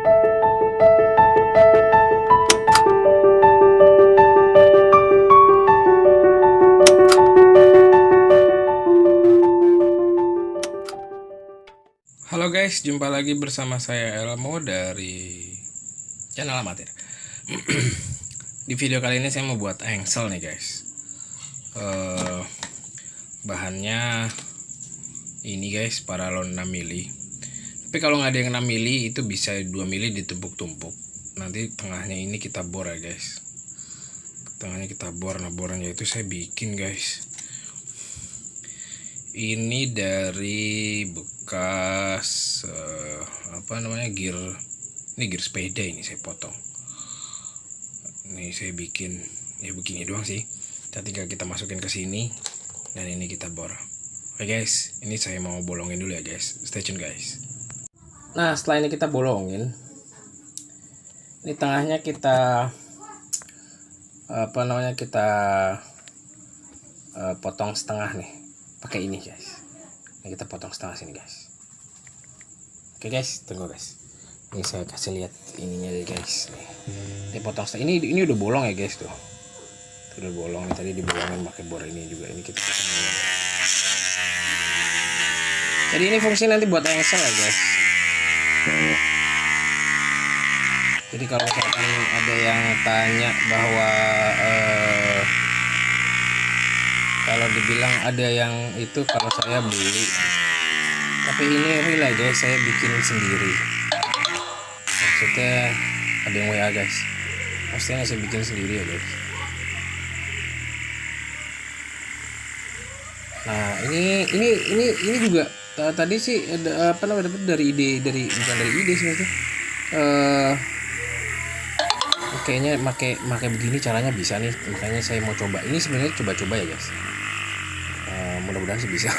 Halo guys, jumpa lagi bersama saya Elmo dari channel amatir. Di video kali ini saya mau buat engsel nih guys. Bahannya ini guys, paralon 6 mili. Tapi kalau nggak ada yang 6 mili itu bisa 2 mili ditumpuk-tumpuk. Nanti tengahnya ini kita bor ya guys. Tengahnya kita bor, nah borannya itu saya bikin guys. Ini dari bekas gear, ini gear sepeda, ini saya potong. Ini saya bikin ya begini doang sih. Kita masukin ke sini dan ini kita bor. Oke guys, ini saya mau bolongin dulu ya guys. Stay tune guys. Nah, setelah ini kita bolongin, ini tengahnya kita potong setengah nih. Pakai ini guys. Nah, kita potong setengah sini guys. Oke guys, tunggu guys. Ini saya kasih lihat ininya deh guys. Nih. Ini potong setengah. Ini udah bolong ya guys tuh. Udah bolong nih, tadi dibolongin pakai bor ini juga. Ini kita potong ini. Jadi ini fungsi nanti buat engsel ya guys. Jadi kalau misalkan ada yang tanya bahwa kalau dibilang ada yang itu kalau saya beli, tapi ini real ya guys, saya bikin sendiri. Maksudnya ada yang WA guys, pastinya saya bikin sendiri ya guys. Nah ini juga tadi sih ada dapat dari bukan dari ide sih maksudnya. Kayaknya pakai begini caranya bisa nih, makanya saya mau coba. Ini sebenarnya coba-coba ya guys. Mudah-mudahan sih bisa.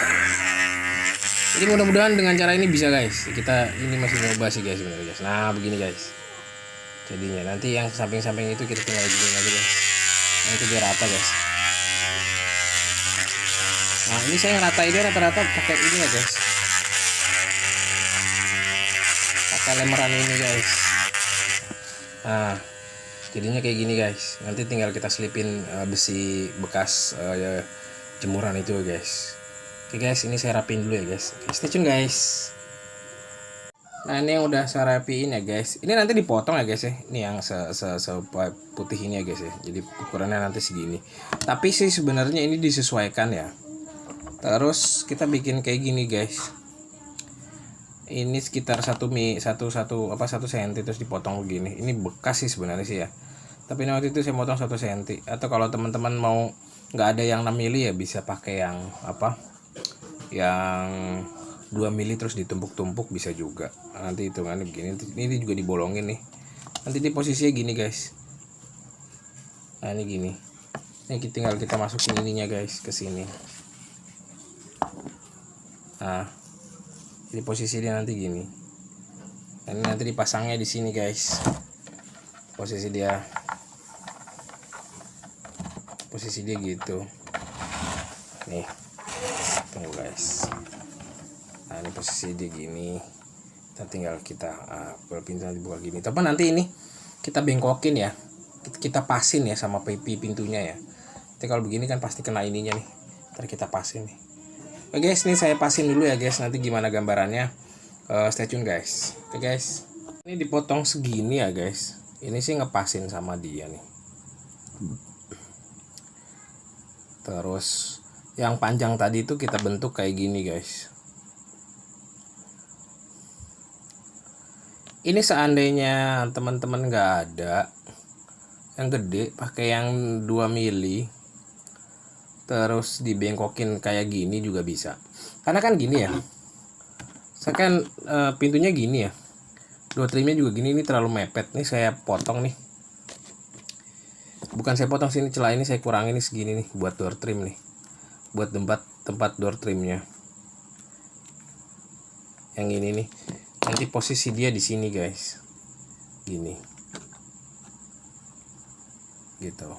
Jadi mudah-mudahan dengan cara ini bisa guys. Kita ini masih nyoba sih guys sebenarnya guys. Nah begini guys. Jadinya nanti yang samping-samping itu kita tinggal gini aja guys. Nah itu biar rata guys. Nah ini saya ngerata ini rata-rata pakai ini ya guys. Pakai lemeran ini guys. Nah jadinya kayak gini guys. Nanti tinggal kita selipin besi bekas jemuran itu guys. Oke guys, ini saya rapiin dulu ya guys. Oke, stay tune guys. Nah ini yang udah saya rapiin ya guys. Ini nanti dipotong ya guys ya. Ini yang putih ini ya guys ya. Jadi ukurannya nanti segini. Tapi sih sebenarnya ini disesuaikan ya. Terus kita bikin kayak gini guys. Ini sekitar 1 cm terus dipotong begini. Ini bekas sih sebenarnya sih ya. Tapi waktu itu saya potong 1 cm. Atau kalau teman-teman mau nggak ada yang 6 mili ya bisa pakai yang yang 2 mili terus ditumpuk-tumpuk bisa juga. Nanti hitungannya begini. Ini juga dibolongin nih. Nanti di posisinya gini guys. Nah ini gini. Ini tinggal kita masukin ininya guys ke sini. Nah di posisi dia nanti gini. Ini nanti dipasangnya di sini guys. Posisi dia gitu nih, tunggu guys. Nah ini posisi dia gini, tinggal kita pintu nanti buka gini. Tapi nanti ini kita bengkokin ya, kita pasin ya sama pipi pintunya ya. Tapi kalau begini kan pasti kena ininya nih, ntar kita pasin nih. Oke guys, ini saya pasin dulu ya guys, nanti gimana gambarannya stay tune guys. Oke guys, ini dipotong segini ya guys. Ini sih ngepasin sama dia nih. Terus yang panjang tadi itu kita bentuk kayak gini guys. Ini seandainya teman-teman nggak ada yang gede, pakai yang 2 mili terus dibengkokin kayak gini juga bisa. Karena kan gini ya, saya kan pintunya gini ya, door trimnya juga gini. Ini terlalu mepet nih, saya potong nih. Bukan saya potong sini, celah ini saya kurangin nih segini nih buat door trim nih, buat tempat door trimnya. Yang ini nih, nanti posisi dia di sini guys, gini, gitu.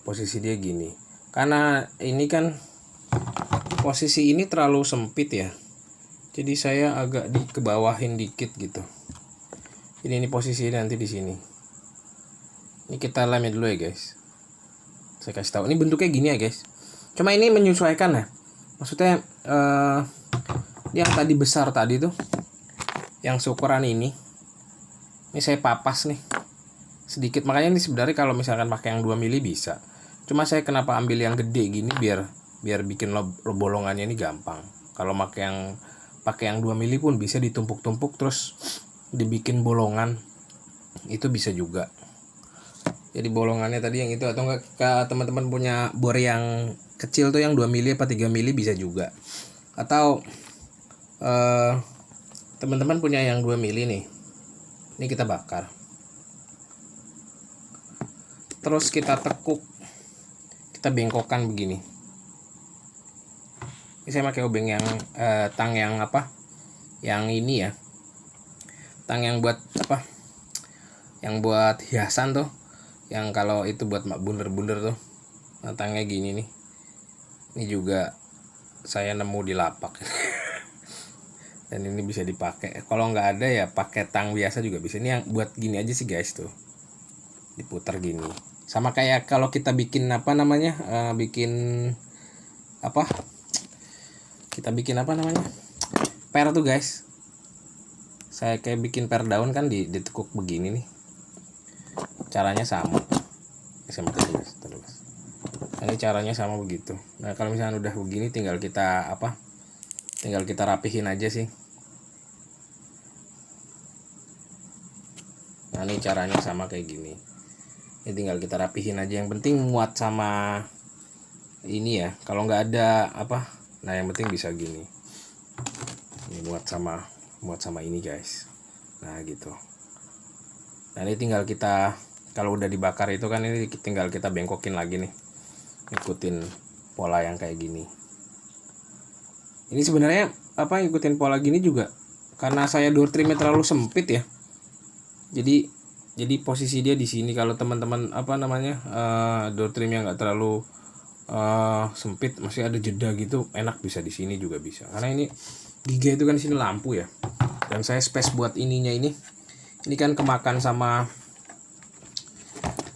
Posisi dia gini, karena ini kan posisi ini terlalu sempit ya, jadi saya agak dikebawahin dikit gitu. Ini posisi nanti di sini. Ini kita lem dulu ya guys. Saya kasih tahu. Ini bentuknya gini ya guys. Cuma ini menyesuaikan ya. Maksudnya yang tadi besar tadi tuh, yang seukuran ini saya papas nih sedikit. Makanya ini sebenarnya kalau misalkan pakai yang 2 mili bisa. Cuma saya kenapa ambil yang gede gini biar bikin bolongannya ini gampang. Kalau pakai yang 2 mili pun bisa ditumpuk-tumpuk terus dibikin bolongan. Itu bisa juga. Jadi bolongannya tadi yang itu, atau enggak teman-teman punya bor yang kecil tuh yang 2 mili apa 3 mili bisa juga. Atau teman-teman punya yang 2 mili nih. Ini kita bakar. Terus kita tekuk. Kita bengkokkan begini. Ini saya pakai obeng yang tang yang apa? Yang ini ya. Tang yang buat apa? Yang buat hiasan tuh. Yang kalau itu buat bunder-bunder tuh. Nah, tangnya gini nih. Ini juga saya nemu di lapak. Dan ini bisa dipakai. Kalau nggak ada ya pakai tang biasa juga bisa. Ini yang buat gini aja sih guys tuh. Diputar gini. Sama kayak kalau kita bikin apa namanya? Bikin apa? Kita bikin apa namanya? Per tuh guys. Saya kayak bikin per daun kan ditekuk begini nih. Caranya sama. Saya pakai terus. Ini caranya sama begitu. Nah, kalau misalnya udah begini tinggal kita apa? Tinggal kita rapihin aja sih. Nah, ini caranya sama kayak gini. Ini tinggal kita rapihin aja. Yang penting muat sama ini ya. Kalau nggak ada apa, nah yang penting bisa gini. Ini muat sama ini guys. Nah gitu. Nah ini tinggal kita, kalau udah dibakar itu kan ini tinggal kita bengkokin lagi nih. Ikutin pola yang kayak gini. Ini sebenarnya apa, ikutin pola gini juga karena saya door trimnya terlalu sempit ya. Jadi posisi dia di sini. Kalau teman-teman apa namanya door trimnya nggak terlalu sempit, masih ada jeda gitu, enak bisa di sini juga bisa. Karena ini giga itu kan di sini lampu ya. Dan saya space buat ininya ini kan kemakan sama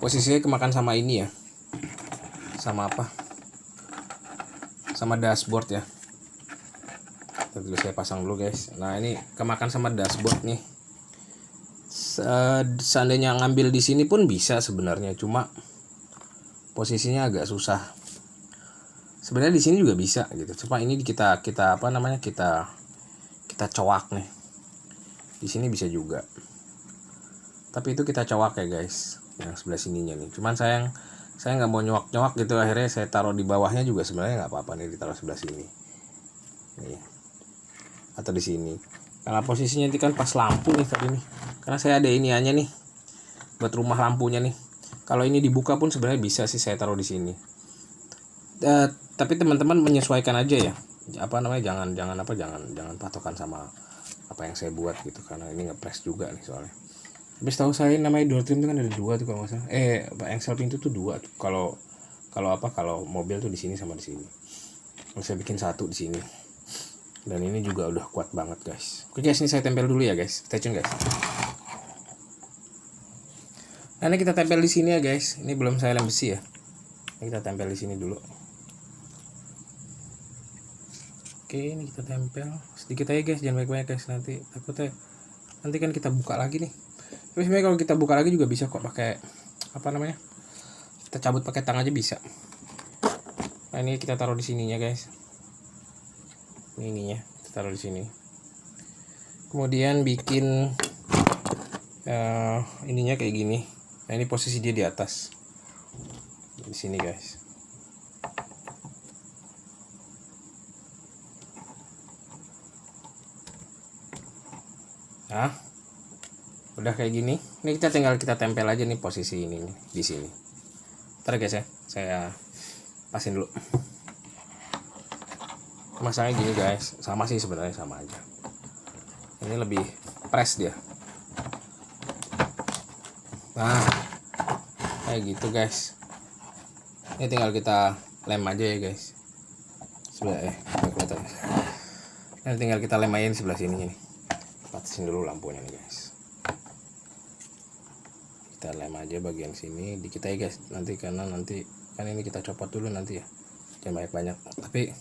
posisinya, kemakan sama ini ya. Sama apa? Sama dashboard ya. Tadi saya pasang dulu guys. Nah ini kemakan sama dashboard nih. Seandainya ngambil di sini pun bisa sebenarnya, cuma posisinya agak susah. Sebenarnya di sini juga bisa gitu. Cuma ini kita apa namanya kita coak nih. Di sini bisa juga. Tapi itu kita coak ya guys. Yang sebelah sininya nih. Cuman saya nggak mau nyuak gitu, akhirnya saya taruh di bawahnya juga sebenarnya nggak apa-apa nih, ditaruh sebelah sini. Nih. Atau di sini. Karena posisinya itu kan pas lampu nih tadi nih. Karena saya ada iniannya nih buat rumah lampunya nih. Kalau ini dibuka pun sebenarnya bisa sih saya taruh di sini. Tapi teman-teman menyesuaikan aja ya. Apa namanya, jangan patokan sama apa yang saya buat gitu, karena ini ngepres juga nih soalnya. Tapi setahu saya namanya door trim itu kan ada 2 tuh kalau nggak salah. Engsel pintu tuh 2 tuh. Kalau mobil tuh di sini sama di sini. Kalau saya bikin 1 di sini. Dan ini juga udah kuat banget guys. Oke guys, ini saya tempel dulu ya guys. Stay tune guys. Nah, ini kita tempel di sini ya guys. Ini belum saya lem besi ya. Ini kita tempel di sini dulu. Oke, ini kita tempel sedikit aja guys, jangan banyak-banyak guys, nanti takutnya nanti kan kita buka lagi nih. Tapi sebenarnya kalau kita buka lagi juga bisa kok pakai apa namanya? Kita cabut pakai tang aja bisa. Nah, ini kita taruh di sininya guys. Ininya kita taruh di sini. Kemudian bikin ininya kayak gini. Nah, ini posisi dia di atas. Di sini guys. Nah, udah kayak gini. Ini kita tinggal kita tempel aja nih posisi ini nih, di sini. Ntar guys ya, saya pasin dulu. Masanya gini guys, sama sih sebenarnya, sama aja. Ini lebih press dia. Nah, kayak gitu guys. Ini tinggal kita lem aja ya guys. Sebelah kelihatan. Ini tinggal kita lem aja sebelah sini nih. Batasin dulu lampunya nih guys. kita lem aja bagian sini dikit aja guys, nanti karena nanti kan ini kita copot dulu nanti ya, jangan banyak-banyak, tapi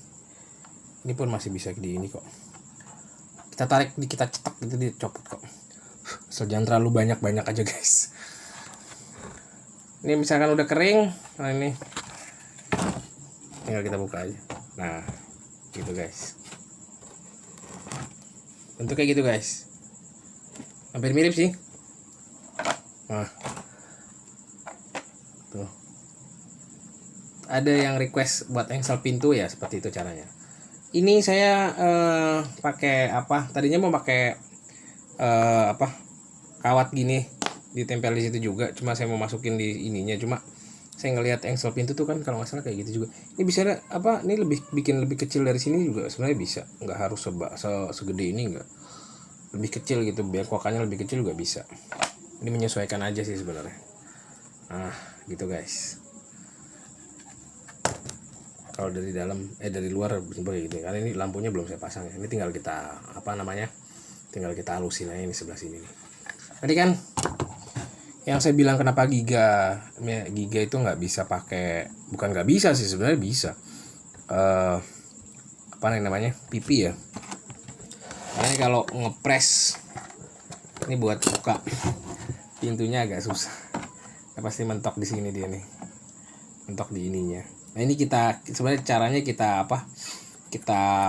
ini pun masih bisa di ini kok, kita tarik kita cetak gitu dicopot kok. So, jangan terlalu banyak aja guys. Ini misalkan udah kering, nah ini tinggal kita buka aja. Nah gitu guys, bentuk kayak gitu guys, hampir mirip sih. Nah tuh, ada yang request buat engsel pintu ya, seperti itu caranya. Ini saya pakai apa, tadinya mau pakai kawat gini ditempel di situ juga, cuma saya mau masukin di ininya, cuma saya ngelihat engsel pintu tuh kan kalau nggak salah kayak gitu juga. Ini bisa apa, ini bikin lebih kecil dari sini juga sebenarnya bisa, nggak harus segede ini, nggak, lebih kecil gitu, biar kokannya lebih kecil juga bisa. Ini menyesuaikan aja sih sebenarnya. Nah gitu guys, kalau dari dalam dari luar seperti gitu, karena ini lampunya belum saya pasang ya. Ini tinggal kita tinggal kita halusin aja ini sebelah sini nih. Tadi kan yang saya bilang kenapa giga itu nggak bisa pakai, bukan nggak bisa sih sebenarnya bisa, apa namanya, pipi ya, karena kalau ngepres ini buat buka pintunya agak susah, ya pasti mentok di sini dia nih, mentok di ininya. Nah ini kita sebenarnya caranya kita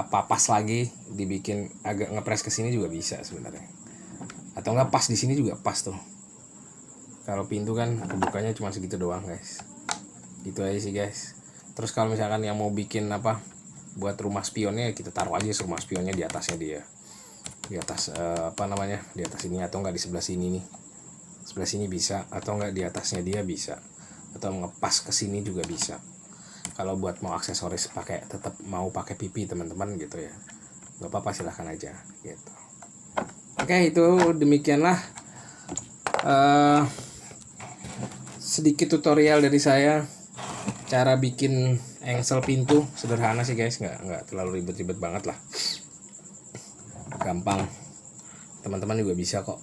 papas lagi, dibikin agak ngepres ke sini juga bisa sebenarnya, atau enggak pas di sini juga pas tuh. Kalau pintu kan kebukanya cuma segitu doang guys, gitu aja sih guys. Terus kalau misalkan yang mau bikin apa buat rumah spionnya, kita taruh aja rumah spionnya di atasnya dia, di atas di atas ini, atau enggak di sebelah sini nih, sebelah sini bisa, atau enggak di atasnya dia bisa, atau ngepas ke sini juga bisa. Kalau buat mau aksesoris tetap mau pakai pipi teman-teman gitu ya, nggak apa-apa, silahkan aja gitu. Oke, itu demikianlah sedikit tutorial dari saya cara bikin engsel pintu. Sederhana sih guys, nggak terlalu ribet-ribet banget lah, gampang, teman-teman juga bisa kok.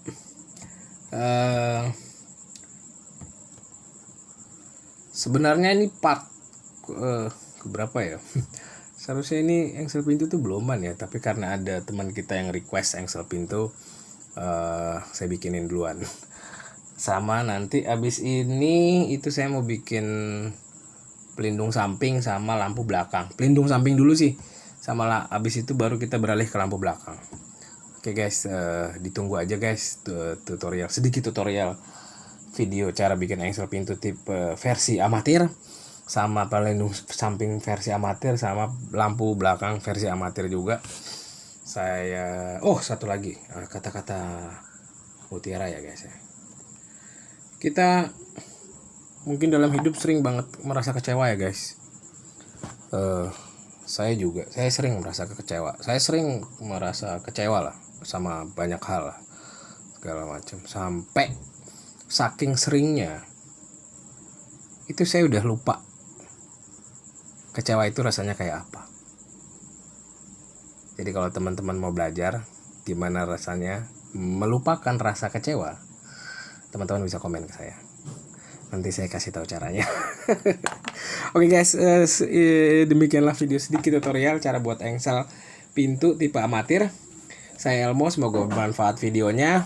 Sebenarnya ini part keberapa ya? Seharusnya ini engsel pintu tuh beloman ya, tapi karena ada teman kita yang request engsel pintu, saya bikinin duluan. Sama nanti abis ini itu saya mau bikin pelindung samping sama lampu belakang. Pelindung samping dulu sih, sama abis itu baru kita beralih ke lampu belakang. Oke guys, ditunggu aja guys sedikit tutorial video cara bikin engsel pintu tipe versi amatir, sama pelindung samping versi amatir, sama lampu belakang versi amatir juga. Saya satu lagi, kata-kata mutiara ya guys ya. Kita mungkin dalam hidup sering banget merasa kecewa ya guys. Saya sering merasa kecewa lah sama banyak hal lah, segala macam, sampai saking seringnya itu saya udah lupa kecewa itu rasanya kayak apa. Jadi kalau teman-teman mau belajar gimana rasanya melupakan rasa kecewa, teman-teman bisa komen ke saya, nanti saya kasih tahu caranya. Oke guys, demikianlah video sedikit tutorial cara buat engsel pintu tipe amatir. Saya Elmo, semoga bermanfaat videonya.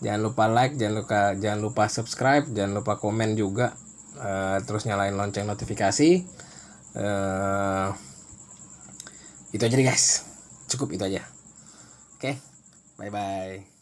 Jangan lupa like, jangan lupa subscribe, jangan lupa komen juga, terus nyalain lonceng notifikasi. Itu aja nih guys, cukup itu aja. Oke, bye bye.